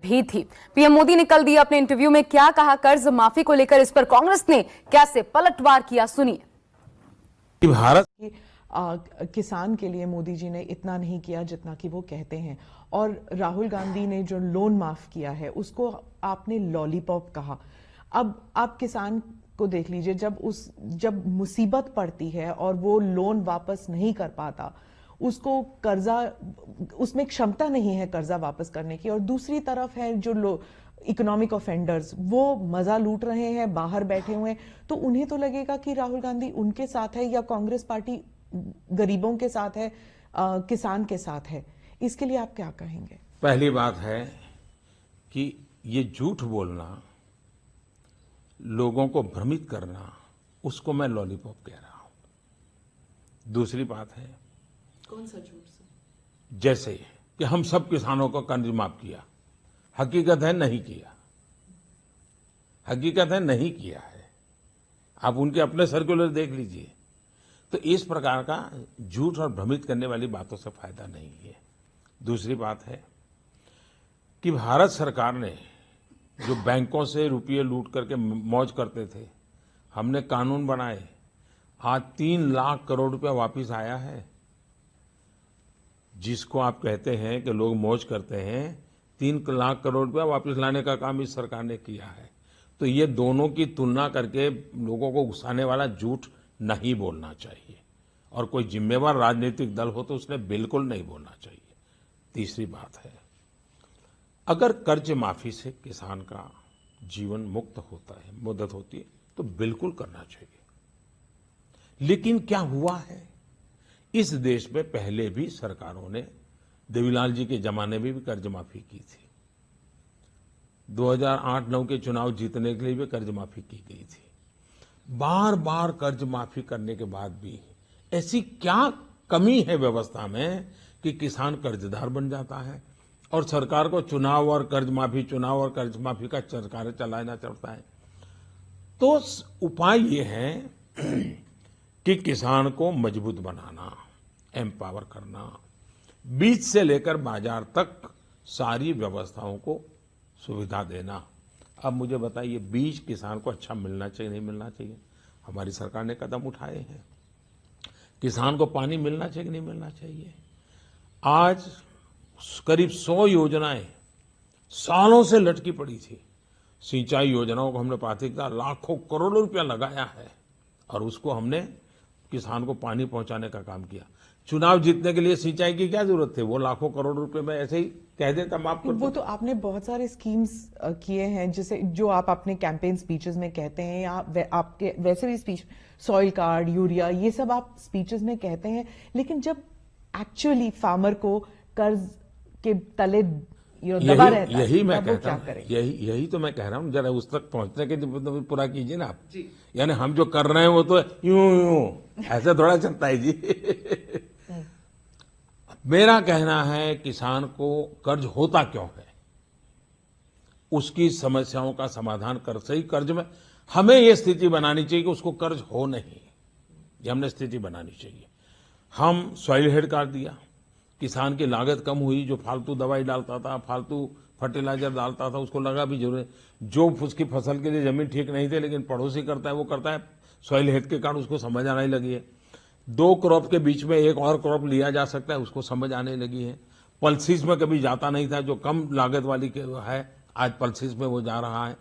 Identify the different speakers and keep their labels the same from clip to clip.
Speaker 1: भी थी। पीएम मोदी ने कल दिया अपने इंटरव्यू में क्या कहा, कर्ज माफी को लेकर इस पर कांग्रेस ने कैसे पलटवार किया, सुनिए।
Speaker 2: भारत
Speaker 3: किसान के लिए मोदी जी ने इतना नहीं किया जितना कि वो कहते हैं, और राहुल गांधी ने जो लोन माफ किया है उसको आपने लॉलीपॉप कहा। अब आप किसान को देख लीजिए, जब मुसीबत पड़ती है और वो लोन वापस नहीं कर पाता, उसको कर्जा, उसमें क्षमता नहीं है कर्जा वापस करने की, और दूसरी तरफ है जो इकोनॉमिक ऑफेंडर्स, वो मजा लूट रहे हैं, बाहर बैठे हुए हैं, तो उन्हें तो लगेगा कि राहुल गांधी उनके साथ है या कांग्रेस पार्टी गरीबों के साथ है, किसान के साथ है। इसके लिए आप क्या कहेंगे?
Speaker 2: पहली बात है कि ये झूठ बोलना, लोगों को भ्रमित करना, उसको मैं लॉलीपॉप कह रहा हूं। दूसरी बात है,
Speaker 3: कौन सा झूठ?
Speaker 2: जैसे कि हम सब किसानों को कर्ज माफ किया, हकीकत है नहीं किया, हकीकत है नहीं किया है। आप उनके अपने सर्कुलर देख लीजिए। तो इस प्रकार का झूठ और भ्रमित करने वाली बातों से फायदा नहीं है। दूसरी बात है कि भारत सरकार ने जो बैंकों से रुपये लूट करके मौज करते थे, हमने कानून बनाए, आज 3 लाख करोड़ रुपया वापस आया है। जिसको आप कहते हैं कि लोग मौज करते हैं, 3 लाख करोड़ रुपया वापस लाने का काम इस सरकार ने किया है। तो ये दोनों की तुलना करके लोगों को उकसाने वाला झूठ नहीं बोलना चाहिए, और कोई जिम्मेवार राजनीतिक दल हो तो उसने बिल्कुल नहीं बोलना चाहिए। तीसरी बात है, अगर कर्ज माफी से किसान का जीवन मुक्त होता है, मदद होती है, तो बिल्कुल करना चाहिए। लेकिन क्या हुआ है, इस देश में पहले भी सरकारों ने, देवीलाल जी के जमाने में भी कर्ज माफी की थी, 2008-9 के चुनाव जीतने के लिए भी कर्ज माफी की गई थी। बार बार कर्ज माफी करने के बाद भी ऐसी क्या कमी है व्यवस्था में कि किसान कर्जदार बन जाता है और सरकार को चुनाव और कर्ज माफी का सरकार चलाना चलता है। तो उपाय ये है कि किसान को मजबूत बनाना, एम्पावर करना, बीज से लेकर बाजार तक सारी व्यवस्थाओं को सुविधा देना। अब मुझे बताइए, बीज किसान को अच्छा मिलना चाहिए नहीं मिलना चाहिए? हमारी सरकार ने कदम उठाए हैं। किसान को पानी मिलना चाहिए नहीं मिलना चाहिए? आज करीब 100 योजनाएं सालों से लटकी पड़ी थी। सिंचाई योजनाओं को हमने प्राथमिकता, लाखों करोड़ों रुपया लगाया है, और उसको हमने किसान को पानी पहुंचाने का काम किया। चुनाव जीतने के लिए सिंचाई की क्या जरूरत थी? वो लाखों करोड़ रुपए में ऐसे ही कह देता माफ कर।
Speaker 3: वो तो आपने बहुत सारे स्कीम्स किए हैं, जिसे जो आप अपने कैंपेन स्पीचेस में कहते हैं, या आपके वैसे भी स्पीच, सॉइल कार्ड, यूरिया, ये सब आप स्पीचेस में कहते हैं, लेकिन जब एक्चुअली फार्मर को कर्ज के तले दबा रहता है,
Speaker 2: यही मैं कहता हूं, यही तो मैं कह रहा हूं, जरा उस तक पहुंचने के लिए पूरा कीजिए ना आप। यानी हम जो कर रहे हैं वो तो यूं ऐसे थोड़ा चलता है जी। मेरा कहना है, किसान को कर्ज होता क्यों है, उसकी समस्याओं का समाधान कर, सही कर्ज में हमें ये स्थिति बनानी चाहिए कि उसको कर्ज हो नहीं, ये हमने स्थिति बनानी चाहिए। हम सॉइल हेल्थ कार्ड दिया, किसान की लागत कम हुई, जो फालतू दवाई डालता था, फालतू फर्टिलाइजर डालता था, उसको लगा भी जरूर, जो उसकी फसल के लिए जमीन ठीक नहीं थी लेकिन पड़ोसी करता है वो करता है, सॉइल हेल्थ के कारण उसको समझ आने लगी है। 2 क्रॉप के बीच में एक और क्रॉप लिया जा सकता है, उसको समझ आने लगी है। पल्सिस में कभी जाता नहीं था, जो कम लागत वाली है, आज पल्सिस में वो जा रहा है।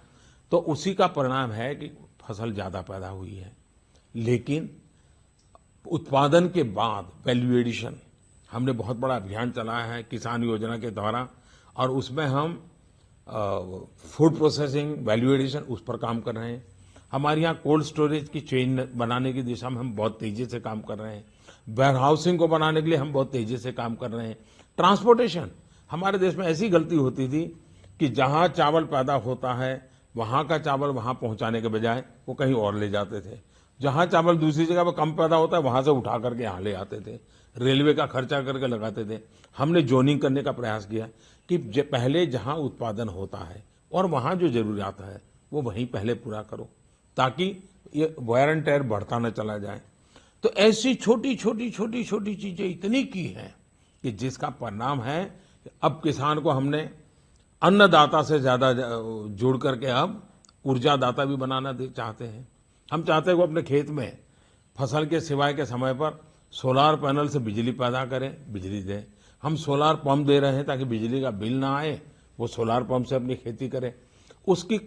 Speaker 2: तो उसी का परिणाम है कि फसल ज्यादा पैदा हुई है। लेकिन उत्पादन के बाद वैल्यू एडिशन, हमने बहुत बड़ा अभियान चलाया है किसान योजना के द्वारा, और उसमें हम फूड प्रोसेसिंग, वैल्यू एडिशन, उस पर काम कर रहे हैं। हमारे यहाँ कोल्ड स्टोरेज की चेन बनाने की दिशा में हम बहुत तेजी से काम कर रहे हैं। वेयर हाउसिंग को बनाने के लिए हम बहुत तेजी से काम कर रहे हैं। ट्रांसपोर्टेशन, हमारे देश में ऐसी गलती होती थी कि जहां चावल पैदा होता है वहां का चावल वहां पहुंचाने के बजाय वो कहीं और ले जाते थे। जहां चावल दूसरी जगह पर कम पैदा होता है वहां से उठा करके यहाँ ले आते थे, रेलवे का खर्चा करके लगाते थे। हमने जोनिंग करने का प्रयास किया कि पहले जहां उत्पादन होता है और वहां जो जरूरियात है वो वहीं पहले पूरा करो, ताकि ये वायर एंड टेयर बढ़ता न चला जाए। तो ऐसी छोटी छोटी छोटी छोटी चीजें इतनी की हैं कि जिसका परिणाम है अब किसान को हमने अन्नदाता से ज्यादा जुड़ करके अब ऊर्जादाता भी बनाना चाहते हैं। हम चाहते हैं वो अपने खेत में फसल के सिवाय के समय पर सोलार पैनल से बिजली पैदा करें, बिजली दें। हम सोलार पंप दे रहे हैं ताकि बिजली का बिल ना आए, वो सोलार पंप से अपनी खेती करें। उसकी